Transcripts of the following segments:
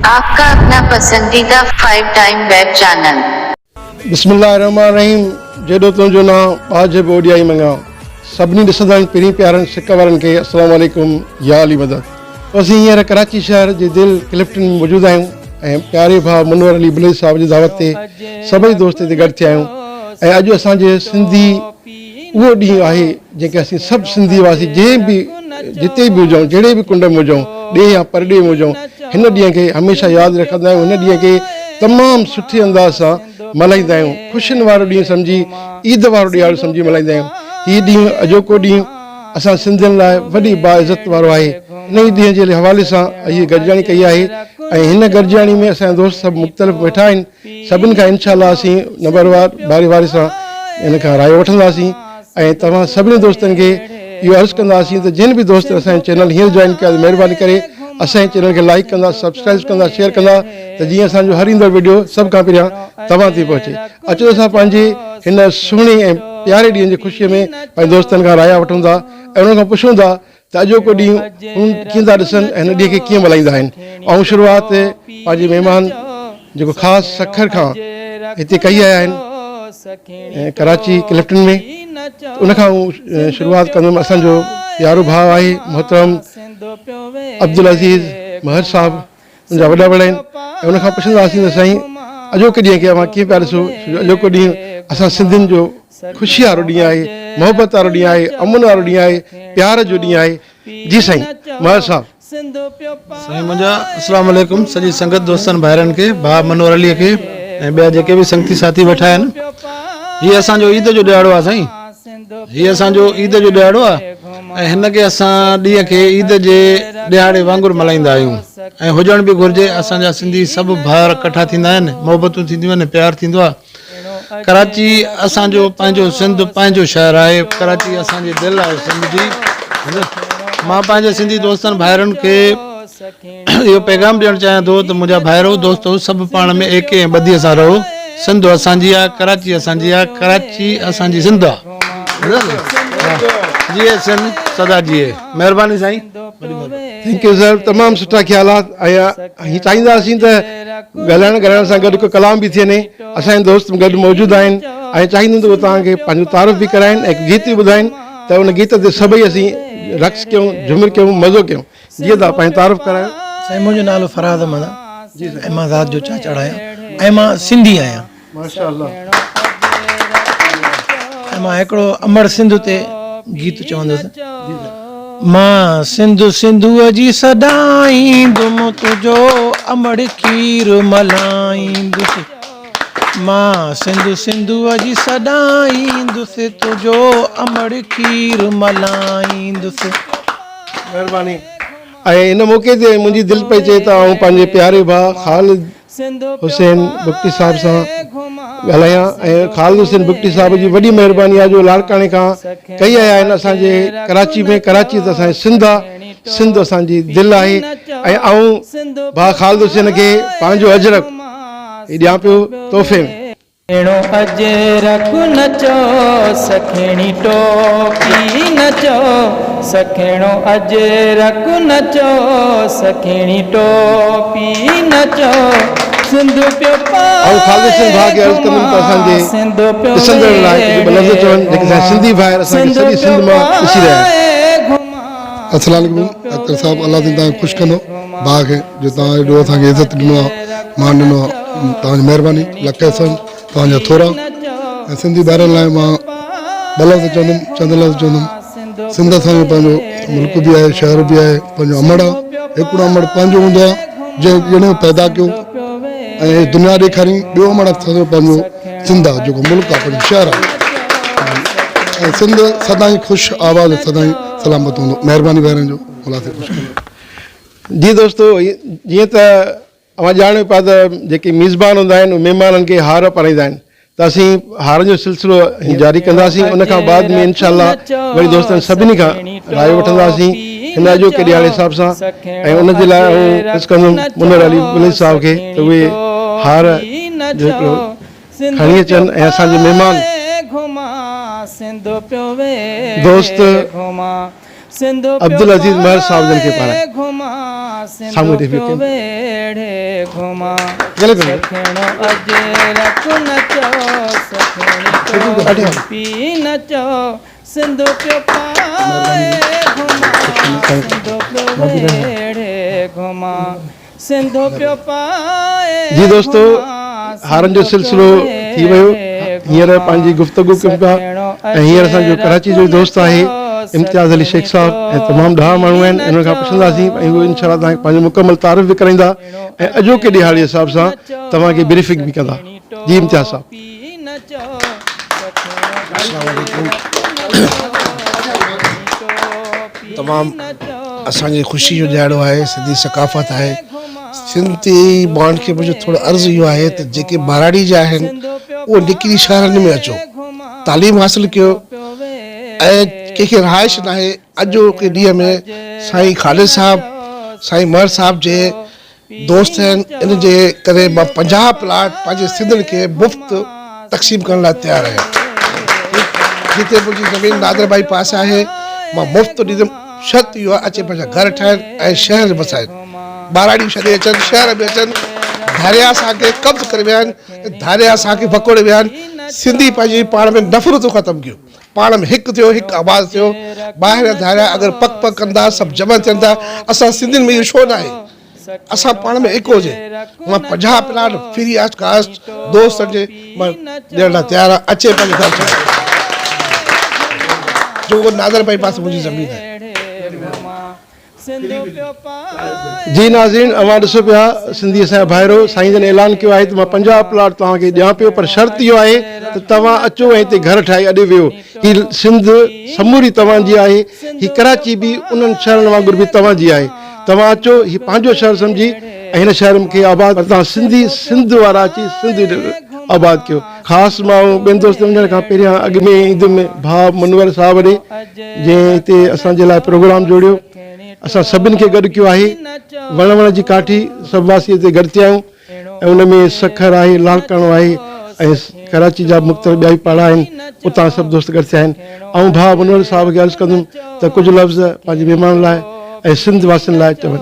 आपका अपना पसंदीदा 5 टाइम वेब चैनल। बिस्मिल्लाहिर्रहमानिर्रहीम। जेॾो तुंहिंजो नाम बाज बोडियाई मंगा सभिनी ॾिसंदा आहिनि पहिरीं प्यारनि सिक वारनि खे अस्सलाम वालेकुम या अली मदद। असीं हींअर कराची शहर जे दिलि क्लिफ्टन में मौजूदु आहियूं ऐं प्यारे भाउ मनोहर अली बुलेज साहिब जी दावत ते सभई दोस्त हिते गॾु थिया आहियूं ऐं अॼु असांजे सिंधी उहो ॾींहुं आहे जंहिंखे असीं सभु सिंधी हुआसीं जंहिं बि जिते बि हुजूं जहिड़े बि कुंड में हुजूं ॾे या परॾे में हुजूं हिन ॾींहं खे हमेशह यादि रखंदा आहियूं। हिन ॾींहं खे तमामु सुठे अंदाज़ सां मल्हाईंदा आहियूं। ख़ुशियुनि वारो ॾींहुं सम्झी ईद वारो ॾियारो सम्झी मल्हाईंदा आहियूं। हीअ ॾींहुं अॼोको ॾींहुं असां सिंधियुनि लाइ वॾी बाइज़त वारो आहे। इन ई ॾींहं जे हवाले सां हीअ गॾिजाणी कई आहे ऐं हिन गॾिजाणी में असांजा दोस्त सभु मुख़्तलिफ़ वेठा आहिनि। सभिनि खां इनशाअल्लाह असीं नंबरवार बारी बारी सां इन खां राय वठंदासीं ऐं तव्हां सभिनी दोस्तनि खे इहो अर्ज़ु कंदासीं त जिन बि दोस्त असांजो चैनल हींअर जॉइन कया महिरबानी करे असांजे चैनल खे लाइक कंदा, सब्सक्राइब कंदा, शेयर कंदा त जीअं असांजो हर ईंदड़ वीडियो सभ खां पहिरियां तव्हां ते पहुचे। अचो असां पंहिंजे हिन सुहिणे ऐं प्यारे ॾींहं जी ख़ुशीअ में पंहिंजे दोस्तनि खां राया वठूं था ऐं उन्हनि खां पुछूं था त अॼोको ॾींहुं कीअं था ॾिसनि ऐं हिन ॾींहं खे कीअं मल्हाईंदा आहिनि। ऐं शुरूआति पंहिंजे महिमान जेको ख़ासि सखर खां हिते कई आया आहिनि कराची क्लिफ्टन में, उनखां शुरूआति कंदुमि। असांजो यारो भाउ आहे मोहतरम अब्दुल अज़ीज़ महर साहिबु, मुंहिंजा वॾा वॾा आहिनि ऐं उनखां पुछंदासीं त साईं अॼोके ॾींहं खे अव्हां कीअं पिया ॾिसो। अॼोको ॾींहुं असां सिंधियुनि जो ख़ुशी वारो ॾींहुं आहे, मोहबत वारो ॾींहुं आहे, अमन वारो ॾींहुं आहे, प्यार जो ॾींहुं आहे। जी साईं महर साहिबु। साईं मुंहिंजा अस्सलाम वालेकुम सॼी संगत दोस्तनि भाइरनि खे, भाउ मनोहर अलीअ खे ऐं ॿिया जेके बि संगती साथी वेठा आहिनि। हीअ असांजो ईद जो ॾियारो आहे साईं, हीअ असांजो ईद जो ॾियारो आहे ऐं हिनखे असां ॾींहं खे ईद जे ॾियारे वांगुरु मल्हाईंदा आहियूं ऐं हुजण बि घुरिजे। असांजा सिंधी सभु भाउर इकठा थींदा आहिनि, मोहबतूं थींदियूं आहिनि, प्यारु थींदो आहे। कराची असांजो पंहिंजो सिंध पंहिंजो शहरु आहे, कराची असांजी दिलि आहे सिंध जी। मां पंहिंजे सिंधी दोस्तनि भाइरनि खे इहो पैगाम ॾियणु चाहियां थो त मुंहिंजा भाइरो दोस्तो सभु पाण में एके ऐं ॿधीअ सां रहो। सिंध असांजी आहे, कराची असांजी आहे, कराची असांजी सिंध आहे। जीए सिंध सदा जीए। महिरबानी साईं। थैंक यू सर, तमामु सुठा ख़्यालात। ऐं चाहींदासीं त ॻाल्हाइण सां गॾु हिकु कलाम बि थिए। असांजे दोस्त गॾु मौजूदु आहिनि ऐं चाहींदुमि त उहे तव्हांखे पंहिंजो तारीफ़ बि कराइनि ऐं गीत बि ॿुधाइनि त उन गीत ते सभई असीं रक़्स कयूं, झुमिर कयूं, मज़ो कयूं। जीअं तव्हां पंहिंजी तारीफ़ करायो। साईं मुंहिंजो नालो फराद अहमद आहे ऐं मां ज़ात जो चाचड़ आहियां ऐं मां सिंधी आहियां। माशाअल्लाह। ऐं मां हिकिड़ो अमर सिंध ते गीत चवंदुसि। मां सिंधु सिंधूअ जी सॾाईंदुमि तुंहिंजो अमड़ खीर मल्हाईंदुसि। मां सिंधु सिंधूअ जी सॾाईंदुसि तुंहिंजो अमड़ खीर मल्हाईंदुसि। महिरबानी। ऐं इन मौक़े ते मुंहिंजी दिलि पई चए त आउं पंहिंजे प्यारे भाउ ख़ालिद हुसैन बुगटी साहिब सां ॻाल्हायां ऐं ख़ालिद हुसैन बुगटी साहिब जी वॾी महिरबानी आहे जो लाड़काणे खां कई आया आहिनि असांजे कराची में। कराची त असांजी सिंध आहे, सिंध असांजी दिलि आहे ऐं आउं भाउ ख़ालिद हुसैन खे पंहिंजो अजरक ॾियां पियो तोहफ़े में। अजरक नचो सखणी टोपी नचो, सखणो अजरक नचो सखणी टोपी नचो। सिंध पियो ऐं ख़ालिद हुसैन भाउ खे अर्ज़ु कंदुमि त असांजे ॾिसंदड़ लाइ कुझु ॿ लफ़्ज़ चवनि जेके असांजा सिंधी भाइर असांखे सॼी सिंध मां ॾिसी रहिया आहिनि। अस्सलाम वालेकुम अख्तर साहब, अल्लाह ताला तव्हांखे ख़ुशि कंदो भाउ खे जो तव्हां एॾो असांखे इज़त ॾिनो आहे, मान ॾिनो आहे। तव्हांजी महिरबानी लख अहसन तव्हांजा थोरा। ऐं सिंधी ॿारनि लाइ मां ॿ लफ़्ज़ चवंदुमि, चंद लफ़्ज़ चवंदुमि। सिंध असांजो पंहिंजो मुल्क बि आहे, शहर बि आहे, पंहिंजो अमड़ आहे। हिकिड़ो अमड़ पंहिंजो हूंदो आहे जंहिं पैदा कयो ऐं दुनिया ॾेखारी। ॿियो अमड़ असांजो पंहिंजो सिंध आहे जेको मुल्क आहे, पंहिंजो शहर आहे। ऐं सिंध सदाईं ख़ुशि आवाज़ सदाईं सलामत हूंदो। महिरबानी भाइरनि जो अल्लाह खे ख़ुशि कंदो। जी दोस्तो, जीअं त अवां ॼाणो पिया त जेके मेज़बान हूंदा आहिनि उहे महिमाननि खे हार पाराईंदा आहिनि त असीं हारनि जो सिलसिलो जारी कंदासीं। उनखां बाद में इनशाअल्लाह वरी दोस्तनि सभिनी खां राय वठंदासीं हिन अॼोके ॾियारे हिसाब सां। ऐं उनजे लाइ अर्ज़ु कंदुमि मनोहर अली बुलेज साहिब खे त उहे हार जो हिकिड़ो खणी अचनि ऐं असांजे महिमान दोस्त अब्दुल अजीज महर साहब जन के पारा घुमा सामू ॾे सिंधु वेड़े घुमा गले पे सखेणो अजरक नचो सखेणी टोपी नचो सिंधु पियो पाए घुमा सिंधु पियो वेड़े घुमा सिंधु पियो पाए जी दोस्तों, हारनि जो सिलसिलो थी वियो। हींअर पंहिंजी गुफ़्तगू कयूं पिया ऐं हींअर असांजो कराची जो दोस्त आहे इम्तियाज़ अली शेख साहब ऐं तमामु ॾह माण्हू आहिनि, इन्हनि खां पुछंदासीं ऐं उहे इंशाअल्लाह तव्हांखे पंहिंजो मुकमल तारीफ़ बि कराईंदा ऐं अॼोके ॾिहाड़े जे हिसाब सां तव्हांखे ब्रीफिंग बि कंदा। जी इम्तियाज़ साहब। तमामु असांजी ख़ुशी जो ॾियारो आहे, सिंधी सकाफ़त आहे। सिंधी ॿारनि खे मुंहिंजो थोरो अर्ज़ु इहो आहे त जेके बाराड़ी जा आहिनि उहे निकिरी शहरनि में अचो, तालीम हासिलु कयो ऐं कंहिंखे रहाइश न आहे। अॼोके ॾींहं में साईं ख़ालिद साहब, साईं महर साहब जे दोस्त आहिनि, इन जे करे मां 50 प्लाट पंहिंजे सिंधियुनि खे मुफ़्त तक़सीम करण लाइ तयारु आहियां। जिते मुंहिंजी ज़मीन नादर भाई पासे आहे, मां मुफ़्त ॾींदुमि। शर्त इहो आहे अचे पंहिंजा घर ठाहिनि ऐं शहर बसाइनि, बाराड़ी छॾे अचनि, शहर में अचनि। धारिया असांखे कब्ज़ करे विया आहिनि, धारिया असांखे वकोड़े विया आहिनि। सिंधी पंहिंजी पाण में नफ़रतूं ख़तमु कयूं, पाण में हिकु थियो, हिकु आवाज़ थियो। ॿाहिरि धारिया अगरि पक पक कंदा, सभु जमा थियनि था। असां सिंधियुनि में इहो छो न आहे, असां पाण में हिकु हुजे। मां 50 प्लाट फ्री ऑफ कास्ट दोस्तनि जे मां ॾियण लाइ तयारु आहियां। अचे पंहिंजे घर ठाहे, जो उहो नादर भाई पासे मुंहिंजी ज़मीन आहे। जी नाज़रीन, अवां ॾिसो पिया सिंधी असांजा भाइरो साईं जन ऐलान कयो आहे त मां 50 प्लाट तव्हांखे ॾियां पियो, पर शर्त इहो आहे त तव्हां अचो ऐं हिते घर ठाहे अॾे वियो। हीअ सिंध समूरी तव्हांजी आहे, हीअ कराची बि उन्हनि शहरनि वांगुरु बि तव्हांजी आहे। तव्हां अचो, हीअ पंहिंजो शहर सम्झी ऐं हिन शहर खे आबाद, तव्हां सिंधी सिंध वारा अची सिंध आबाद कयो। ख़ासि मां ॿियनि दोस्तनि वञण खां पहिरियां अॻु में ईद में भाउ मनवर साहब ॾे जंहिं हिते असांजे लाइ प्रोग्राम जोड़ियो, असां सभिनि खे गॾु कयो आहे। वण वण जी काठी सभु वासी हिते गॾु थिया आहियूं ऐं उन में सखर आहे, लालकाणो आहे ऐं कराची जा मुख़्तलिफ़ ॿिया बि पाड़ा आहिनि, उतां सभु दोस्त गॾु थिया आहिनि। ऐं भाउ मनवर साहब खे अर्ज़ु कंदुमि त कुझु लफ़्ज़ पंहिंजे महिमान लाइ ऐं सिंध वासियुनि लाइ चवनि।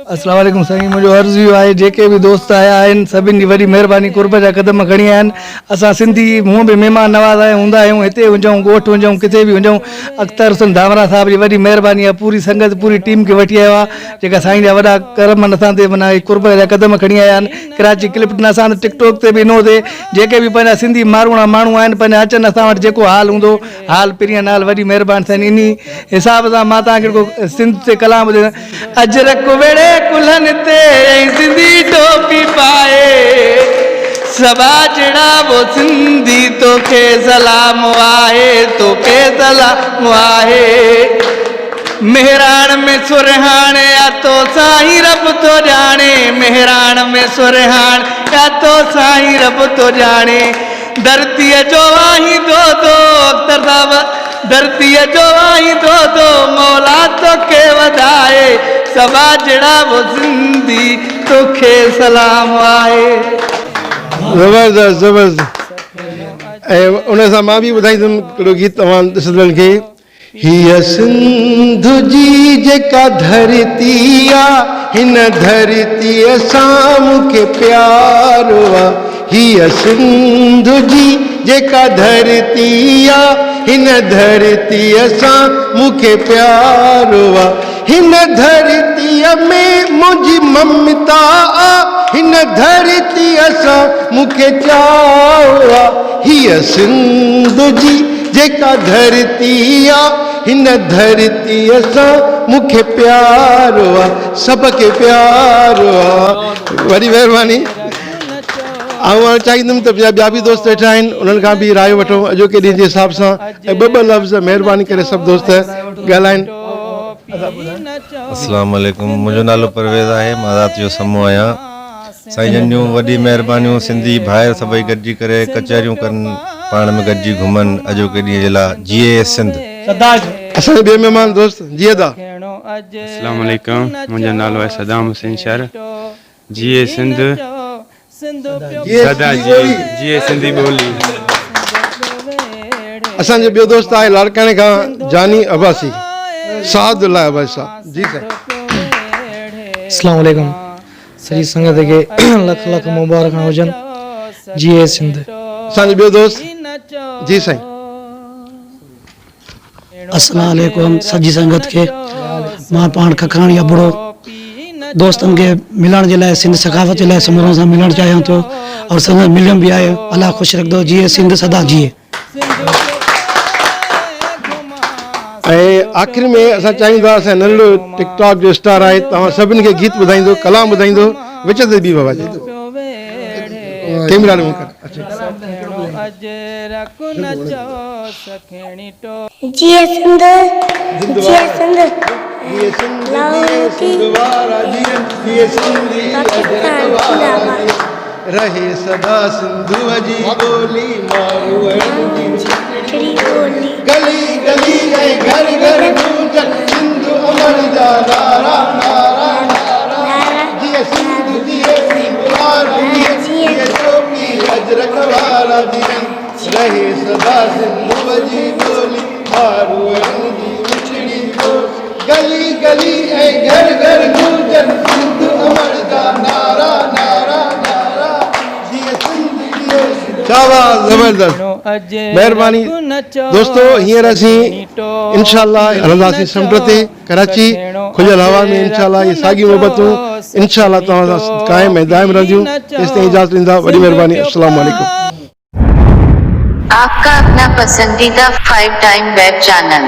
अस्सलाम वालेकुम साईं, मुंहिंजो अर्ज़ु इहो आहे जेके बि दोस्त आया आहिनि सभिनि जी वॾी महिरबानी, कुर्ब जा क़दम खणी आया आहिनि। असां सिंधी हूअं बि महिमान नवाज़ आहियूं, हूंदा आहियूं, हिते हुजूं, ॻोठ हुजूं, किथे बि हुजूं। अख़्तर हुसैन धामरा साहब जी वॾी महिरबानी आहे, पूरी संगत पूरी टीम खे वठी आयो आहे, जेका साईं जा वॾा करम असां ते माना कुर्ब जा क़दम खणी आया आहिनि। कराची क्लिप्टन असां टिकटॉक ते बि ॾिनो थिए, जेके बि पंहिंजा सिंधी माण्हू आहिनि पंहिंजा अचनि असां वटि, जेको हाल हूंदो हाल पिरीअ नाल वॾी महिरबानी थियनि। इन हिसाब सां मां तव्हांखे सिंध ते कलाम ॿुधायां। अजरक वेड़े कुल्हनि ते सिंधी टोपी पाए, सबा जड़ा वो सिंधी तोखे सलाम आहे, तोखे सलाम आहे। मेहरान में सुरहान या तो साईं रब तो जाने, मेहरान में सुरहान या तो साईं रब तो जाने। धरती जो आही दो अख्तर साहब, धरती जो आही दो मौला तोखे वधाए, सबा जड़ा वो सिंधी तोखे सलाम आहे। ज़बरदस्त ज़बरदस्त। ऐं उन सां मां बि ॿुधाईंदुमि हिकिड़ो गीत तव्हां ॾिसंदड़नि खे। हीअ सिंध जी जेका धरती आहे, हिन धरतीअ सां मूंखे प्यारो आहे। हीअ सिंध जी जेका धरती आहे, हिन धरतीअ सां मूंखे प्यारो आहे। हिन धरतीअ में मुंहिंजी ममता आहे, हिन धरतीअ सां मूंखे चाहो आहे। हीअ सिंध जी जेका धरती आहे, हिन धरतीअ सां मूंखे प्यारो आहे, सबके प्यारो आहे। वॾी महिरबानी। ऐं चाहींदुमि त ॿिया बि दोस्त वेठा आहिनि, उन्हनि खां बि राय वठो अॼोके ॾींहं जे हिसाब सां ऐं ॿ लफ़्ज़ महिरबानी करे सभु दोस्त ॻाल्हाइनि। अस्सलाम वालेकुम, मुंहिंजो नालो परवेज़ आहे, मां राति जो समूह आहियां। साईं जन जूं वॾी महिरबानियूं, सिंधी भाइर सभई गॾिजी करे कचहरियूं कनि, पाण में गॾिजी घुमनि अॼोके ॾींहं जे लाइ। जीए सिंध। असांजे ॿिए महिमान दोस्त जी अदा। अस्सलाम वालेकुम, मुंहिंजो नालो आहे सदाम हुसैन शहर। जीए सिंध, सदा जीए सिंधी ॿोली। असांजो ॿियो दोस्त आहे लाड़काणे खां जानी अब्बासी। सादुल्लाह भाई साहब जी साईं। अस्सलाम वालेकुम सॼी संगत खे लख लख मुबारक हुजनि। जीए सिंध। असांजो ॿियो दोस्त जी साईं। अस्सलाम वालेकुम सॼी संगत खे मां पाण खखराणी अबड़ो दोस्तनि खे मिलण जे लाइ सिंध सकाफ़त जे लाइ समूरनि सां मिलणु चाहियां थो और संगत मिलियम बि आहे। अलाह ख़ुशि रखंदो। जीए सिंध सदा जीए। ऐं आख़िर में असां चाहियूं था असां नंढो टिकटॉक जो स्टार आहे तव्हां सभिनी खे गीत ॿुधाईंदो कलाम ॿुधाईंदो विच ते बि बाबा जी कैमरा में कर जीए सिंध जीए सिंध रहे सदा सिंधु जी बोली मारू गली गली ऐं घर घर गूंजन सिंधु अमर जा नारा नारा नारा जीए सिंध जीए सिंध वारा जीए टोपी अजरक वारा जीए रहे सदा सिंधु जी बोली मारू जी मिठड़ी गली गली ऐं घर घर गूंजन सिंधु अमर जा नारा नारा नारा जीए सिंध जीए शाबाश जबरदस्त महिरबानी दोस्तों। हींअर असीं इंशाअल्लाह हलंदासीं समुंड ते कराची खुलियल हवा में इंशाअल्लाह ये साॻी मोहबतूं इंशाअल्लाह तव्हां सां क़ाइम ऐं दाइम रहंदियूं। तेसिताईं इजाज़त ॾींदा वॾी महिरबानी। अस्सलाम वालेकुम। आपका अपना पसंदीदा 5 टाइम वेब चैनल